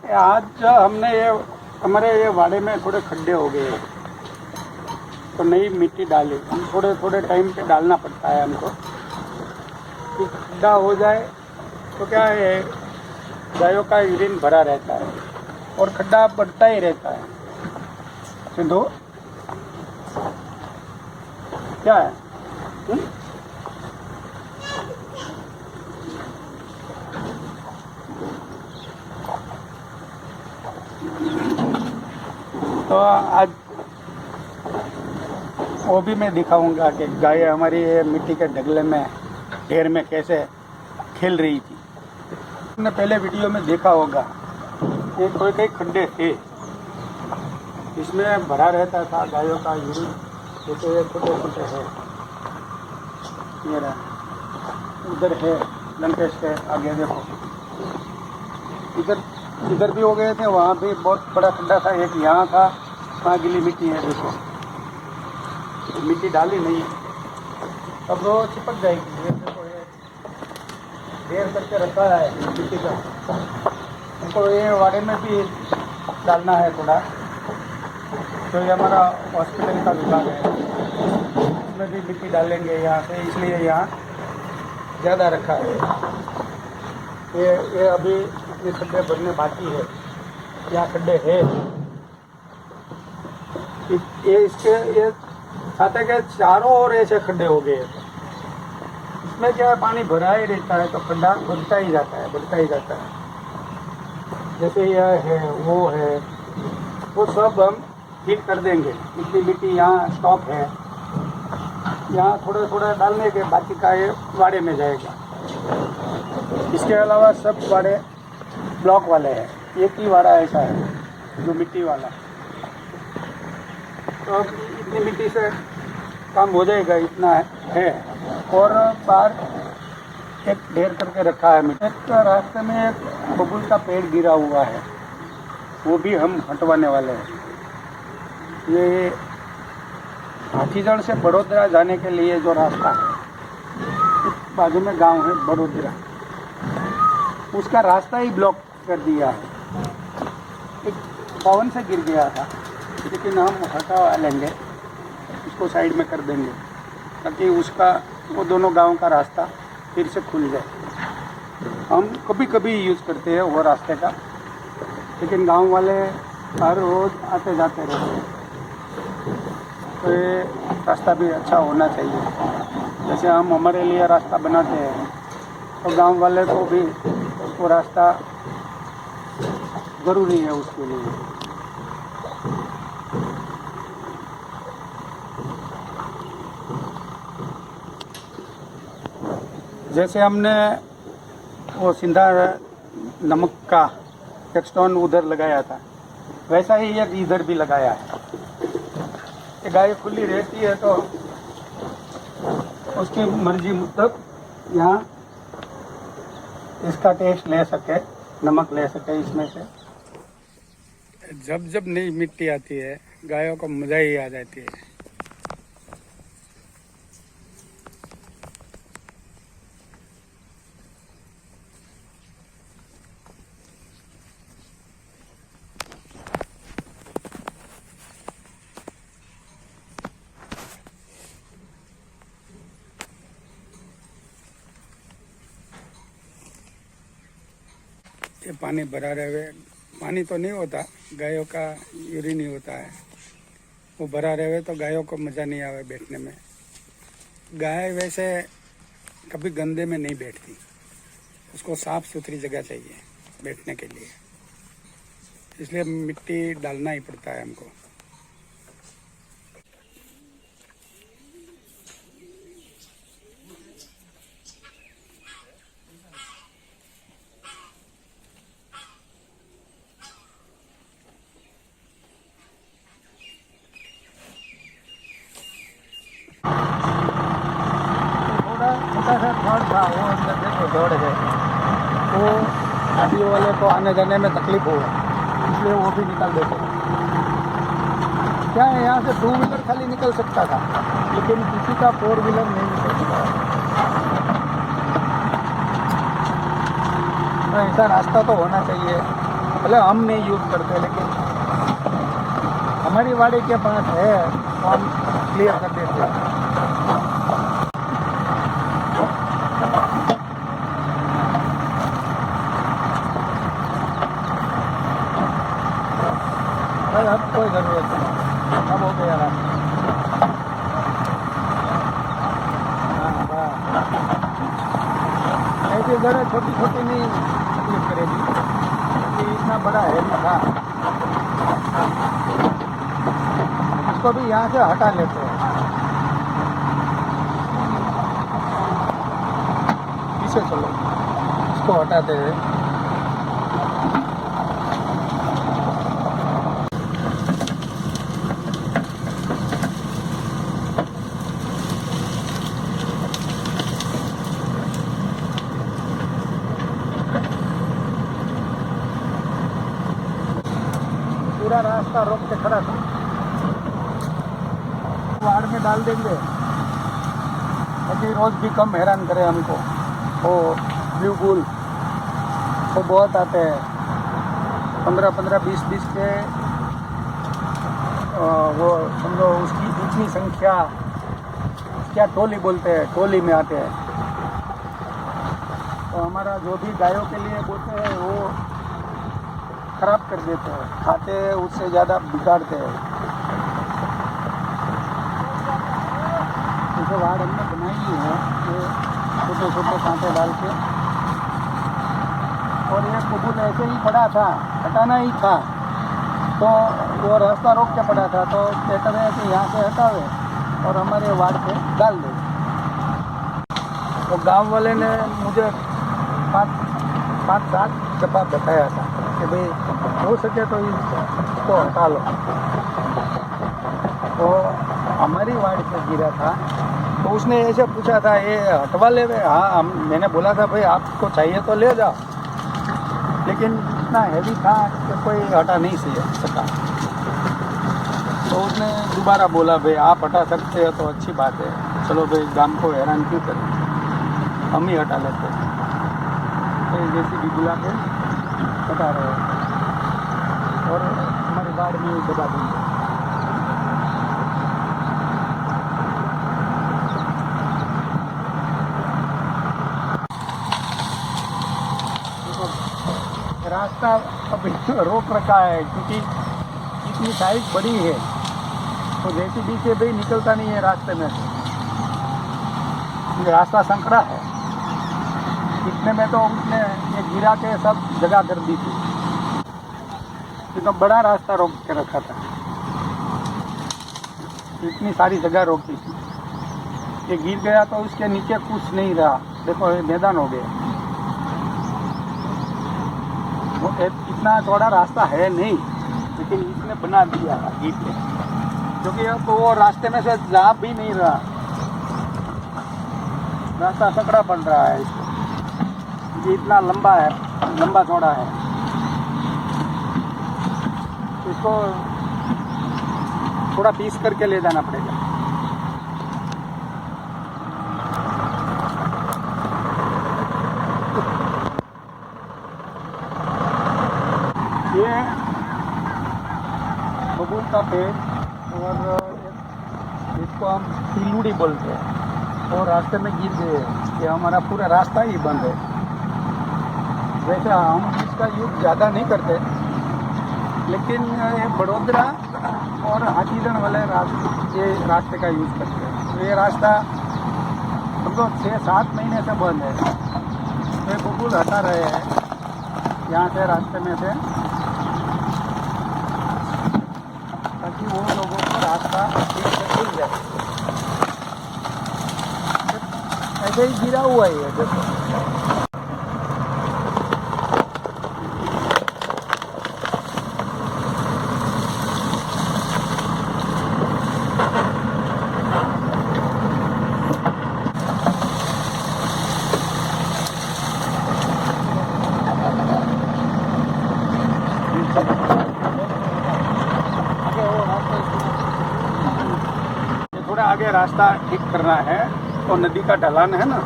आज हमने ये हमारे ये वाड़े में थोड़े खड्डे हो गए तो नई मिट्टी डाली। हम थोड़े थोड़े टाइम पे डालना पड़ता है हमको कि खड्डा हो जाए तो क्या है, गायों का यूरिन भरा रहता है और खड्डा बढ़ता ही रहता है। सिंधु क्या है? तो आज वो भी मैं दिखाऊंगा कि गाय हमारी ये मिट्टी के ढगले में ढेर में कैसे खेल रही थी। आपने पहले वीडियो में देखा होगा कि कोई कई खड्डे थे, इसमें भरा रहता था गायों का यूरिन। जैसे ये छोटे छोटे है, ये रहा, उधर है लंकेश के आगे देखो, इधर भी हो गए थे, वहाँ भी बहुत बड़ा खड्डा था। एक यहाँ था, वहाँ गीली मिट्टी है देखो, मिट्टी डाली नहीं, अब वो चिपक जाएगी। ये देखो, ये ढेर करके रखा है मिट्टी का। हमको ये वाड़े में भी डालना है थोड़ा, तो ये हमारा हॉस्पिटल का विभाग है, इसमें भी मिट्टी डालेंगे यहाँ से, इसलिए यहाँ ज़्यादा रखा है। ये अभी ये खड्डे भरने बाकी है, यहाँ खड्डे है। ये इसके ये छाते के चारों ओर ऐसे खड्डे हो गए। इसमें क्या है, पानी भरा ही रहता है तो खड्डा बढ़ता ही जाता है, बढ़ता ही जाता है। जैसे यह है, वो सब हम ठीक कर देंगे। इतनी मिट्टी यहाँ स्टॉक है, यहाँ थोड़ा थोड़ा डालने के बाकी का ये वाड़े में जाएगा। इसके अलावा सब वाड़े ब्लॉक वाले हैं, एक ही वाड़ा ऐसा है जो मिट्टी वाला। तो इतनी मिट्टी से काम हो जाएगा, इतना है। और बाहर एक ढेर करके रखा है मिट्टी। एक रास्ते में एक बबूल का पेड़ गिरा हुआ है, वो भी हम हटवाने वाले हैं। ये हाथीजड़ से बड़ोदरा जाने के लिए जो रास्ता है, बाजू में गांव है बड़ोदरा, उसका रास्ता ही ब्लॉक कर दिया है। एक पवन से गिर गया था, लेकिन हम हटा लेंगे, उसको साइड में कर देंगे ताकि उसका वो दोनों गांव का रास्ता फिर से खुल जाए। हम कभी कभी यूज़ करते हैं वो रास्ते का, लेकिन गांव वाले हर रोज़ आते जाते रहते हैं, तो ये रास्ता भी अच्छा होना चाहिए। जैसे हम हमारे लिए रास्ता बनाते हैं तो गांव वाले को भी वो रास्ता ज़रूरी है उसके लिए। जैसे हमने वो सिंधा नमक का एक स्टोन उधर लगाया था, वैसा ही एक इधर भी लगाया है। ये गाय खुली रहती है तो उसकी मर्जी मुताबिक यहाँ इसका टेस्ट ले सके, नमक ले सके इसमें से। जब जब नई मिट्टी आती है, गायों को मजा ही आ जाती है। ये पानी भरा रहे, पानी तो नहीं होता, गायों का यूरिन ही होता है। वो भरा रहे तो गायों को मज़ा नहीं आवे बैठने में। गाय वैसे कभी गंदे में नहीं बैठती, उसको साफ सुथरी जगह चाहिए बैठने के लिए, इसलिए मिट्टी डालना ही पड़ता है हमको। छोटा सा थर्ड था, वो अंदर देखो दौड़ गए, वो गाड़ी वाले को आने जाने में तकलीफ हुआ, इसलिए वो भी निकाल देते। क्या है, यहाँ से 2 व्हीलर खाली निकल सकता था, लेकिन किसी का 4 व्हीलर नहीं निकल सकता। तो ऐसा रास्ता तो होना चाहिए। मतलब हम नहीं यूज़ करते, लेकिन हमारी वाड़ी के पास है तो हम क्लियर कर देते हैं। भाई अब कोई ज़रूरत नहीं, अब हो गया रास्ता। हाँ बस ऐसे ज़रा छोटी छोटी नहीं तकलीफ करेगी, ये इतना बड़ा है नहीं था। इसको भी यहाँ से हटा लेते हैं, पीछे चलो, इसको हटाते हैं। पूरा रास्ता रोक के खड़ा था, वाड़ में डाल देंगे ताकि रोज भी कम हैरान करे हमको। वो ब्लू बुल वो बहुत आते हैं, 15-15, 20-20 के, वो समझो उसकी इतनी संख्या, क्या टोली बोलते हैं, टोली में आते हैं। तो हमारा जो भी गायों के लिए बोलते हैं वो खराब कर देते हैं, खाते हैं उससे ज़्यादा बिगाड़ते हैं। जैसे वाड़ हमने बनाई हुई है, ये छोटे छोटे कांटे डाल के, और ये बबूल ऐसे ही पड़ा था, हटाना ही था, तो वो रास्ता रोक के पड़ा था, तो कहते हैं कि यहाँ से हटावे और हमारे वार्ड पे डाल दे। तो गांव वाले ने मुझे 5-7 दफ़ा बताया था कि भाई हो सके तो इसको हटा लो। तो हमारी वार्ड पे गिरा था, तो उसने ऐसे पूछा था ये हटवा ले। हाँ, मैंने बोला था भाई आपको चाहिए तो ले जाओ, लेकिन इतना हैवी था कि कोई हटा नहीं सका। तो उसने दोबारा बोला भाई आप हटा सकते हो तो अच्छी बात है, चलो भाई गांव को हैरान क्यों करें, हम ही हटा लेते हैं। तो जैसे भी बुला के हटा रहे हैं और हमारी बाढ़ में दबा देंगे। रास्ता अभी रोक रखा है क्योंकि इतनी साइज बड़ी है, तो जेसीबी से भी निकलता नहीं है रास्ते में से, रास्ता संकरा है। इतने में तो उसने ये गिरा के सब जगह कर दी थी, तो बड़ा रास्ता रोक के रखा था, इतनी सारी जगह रोकी थी। ये गिर गया तो उसके नीचे कुछ नहीं रहा, देखो ये मैदान हो गया। वो इतना चौड़ा रास्ता है नहीं, लेकिन इसने बना दिया गिर के, क्योंकि अब तो वो रास्ते में से जा भी नहीं रहा, रास्ता सकड़ा पड़ रहा है इसको, ये इतना लंबा है, लंबा चौड़ा है। इसको थोड़ा पीस करके ले जाना पड़ेगा। ये बबूल का पेड़, और इसको हम पिलूड़ी बोलते हैं, और रास्ते में गिर गए, ये हमारा पूरा रास्ता ही बंद है। वैसे हम इसका यूज़ ज़्यादा नहीं करते, लेकिन ये बड़ोदरा और हाथीदन वाले ये रास्ते का यूज़ करते हैं। तो ये रास्ता हमको 6-7 महीने से बंद है। ये बबूल हटा रहे हैं यहाँ से, रास्ते में से, ताकि वो लोगों को रास्ता ठीक से खुल जाए। ऐसे ही गिरा हुआ ही है देखो। थोड़ा आगे रास्ता ठीक करना है, तो नदी का ढलान है ना,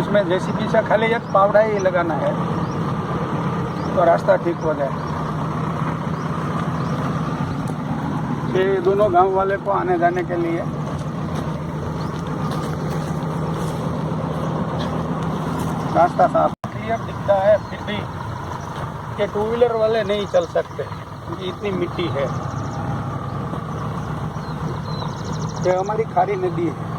उसमें जेसीबी से खाली एक पावड़ा ही लगाना है तो रास्ता ठीक हो जाए। ये दोनों गांव वाले को आने जाने के लिए रास्ता साफ क्लियर दिखता है, फिर भी ये टू व्हीलर वाले नहीं चल सकते क्योंकि इतनी मिट्टी है। ये हमारी खारी नदी है।